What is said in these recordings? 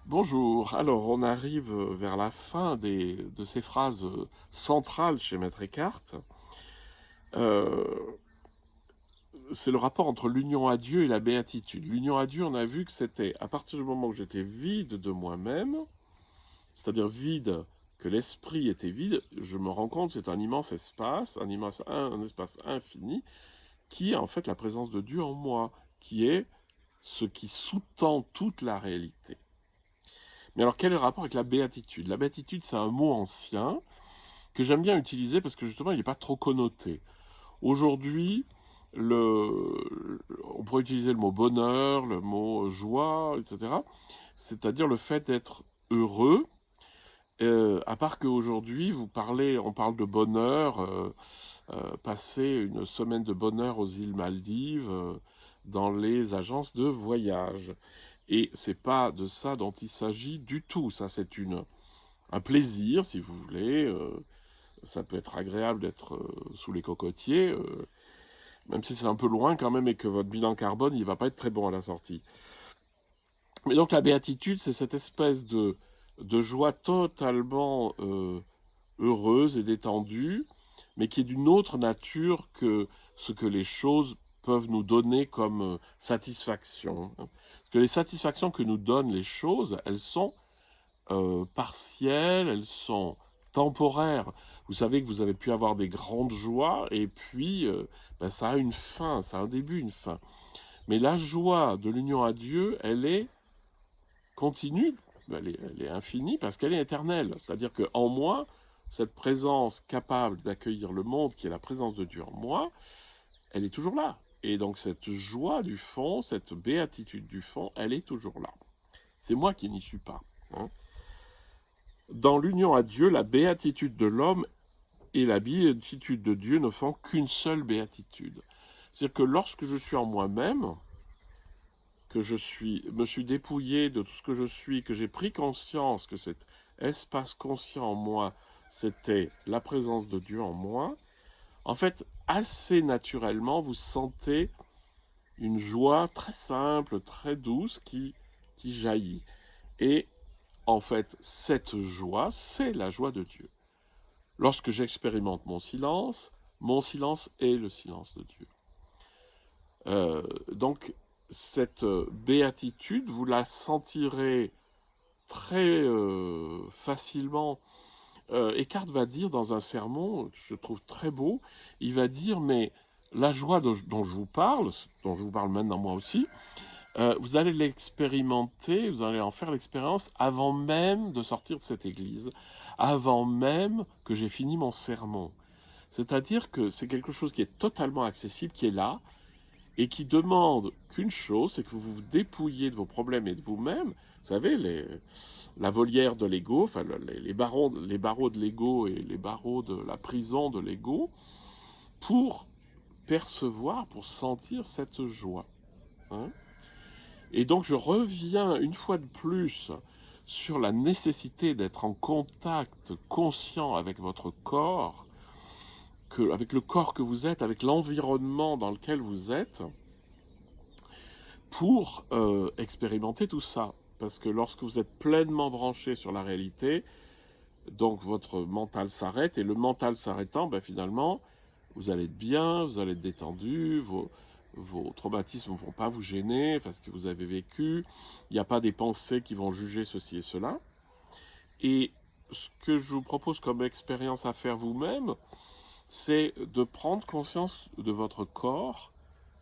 Bonjour, alors on arrive vers la fin de ces phrases centrales chez Maître Eckhart. Euh, c'est le rapport entre l'union à Dieu et la béatitude. L'union à Dieu, on a vu que c'était à partir du moment où j'étais vide de moi-même, c'est-à-dire vide, que l'esprit était vide, je me rends compte que c'est un immense espace, un espace infini, qui est en fait la présence de Dieu en moi, qui est ce qui sous-tend toute la réalité. Mais alors, quel est le rapport avec la béatitude? La béatitude, c'est un mot ancien que j'aime bien utiliser parce que justement, il n'est pas trop connoté. Aujourd'hui, on pourrait utiliser le mot bonheur, le mot joie, etc. C'est-à-dire le fait d'être heureux. À part qu'aujourd'hui, on parle de bonheur, passer une semaine de bonheur aux îles Maldives, dans les agences de voyage. Et c'est pas de ça dont il s'agit du tout. Ça, c'est un plaisir, si vous voulez. Ça peut être agréable d'être sous les cocotiers, même si c'est un peu loin quand même et que votre bilan carbone, il va pas être très bon à la sortie. Mais donc la béatitude, c'est cette espèce de joie totalement heureuse et détendue, mais qui est d'une autre nature que ce que les choses peuvent nous donner comme satisfaction. Parce que les satisfactions que nous donnent les choses, elles sont partielles, elles sont temporaires. Vous savez que vous avez pu avoir des grandes joies et puis ben, ça a une fin, ça a un début, une fin. Mais la joie de l'union à Dieu, elle est continue, elle est infinie parce qu'elle est éternelle. C'est-à-dire qu'en moi, cette présence capable d'accueillir le monde, qui est la présence de Dieu en moi, elle est toujours là. Et donc cette joie du fond, cette béatitude du fond, elle est toujours là. C'est moi qui n'y suis pas. Hein. Dans l'union à Dieu, la béatitude de l'homme et la béatitude de Dieu ne font qu'une seule béatitude. C'est-à-dire que lorsque je suis en moi-même, me suis dépouillé de tout ce que je suis, que j'ai pris conscience que cet espace conscient en moi, c'était la présence de Dieu en moi, en fait, assez naturellement, vous sentez une joie très simple, très douce qui jaillit. Et en fait, cette joie, c'est la joie de Dieu. Lorsque j'expérimente mon silence est le silence de Dieu. Donc, cette béatitude, vous la sentirez très facilement. Eckhart va dire dans un sermon, je trouve très beau, il va dire, mais la joie dont je vous parle, dont je vous parle maintenant moi aussi, vous allez l'expérimenter, vous allez en faire l'expérience avant même de sortir de cette église, avant même que j'ai fini mon sermon. C'est-à-dire que c'est quelque chose qui est totalement accessible, qui est là, et qui demande qu'une chose, c'est que vous vous dépouillez de vos problèmes et de vous-même. Vous savez, la volière de l'ego, enfin les barreaux de l'ego et les barreaux de la prison de l'ego, pour percevoir, pour sentir cette joie. Hein. Et donc je reviens une fois de plus sur la nécessité d'être en contact conscient avec votre corps, avec le corps que vous êtes, avec l'environnement dans lequel vous êtes, pour expérimenter tout ça. Parce que lorsque vous êtes pleinement branché sur la réalité, donc votre mental s'arrête, et le mental s'arrêtant, ben finalement, vous allez être bien, vous allez être détendu, vos traumatismes ne vont pas vous gêner, enfin ce que vous avez vécu, il n'y a pas des pensées qui vont juger ceci et cela. Et ce que je vous propose comme expérience à faire vous-même, c'est de prendre conscience de votre corps.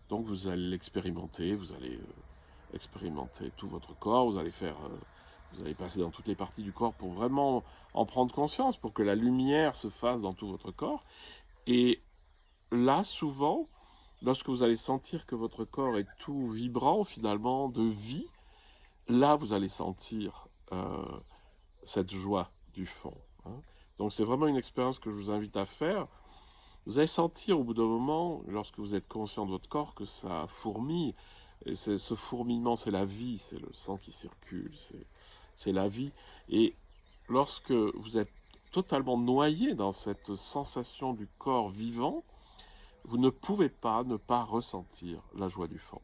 Donc vous allez l'expérimenter, vous allez expérimenter tout votre corps, vous allez passer dans toutes les parties du corps pour vraiment en prendre conscience, pour que la lumière se fasse dans tout votre corps. Et là, souvent, lorsque vous allez sentir que votre corps est tout vibrant finalement de vie, là vous allez sentir cette joie du fond. Hein. Donc c'est vraiment une expérience que je vous invite à faire. Vous allez sentir au bout d'un moment, lorsque vous êtes conscient de votre corps, que ça fourmille. Et ce fourmillement, c'est la vie, c'est le sang qui circule, c'est la vie. Et lorsque vous êtes totalement noyé dans cette sensation du corps vivant, vous ne pouvez pas ne pas ressentir la joie du fond.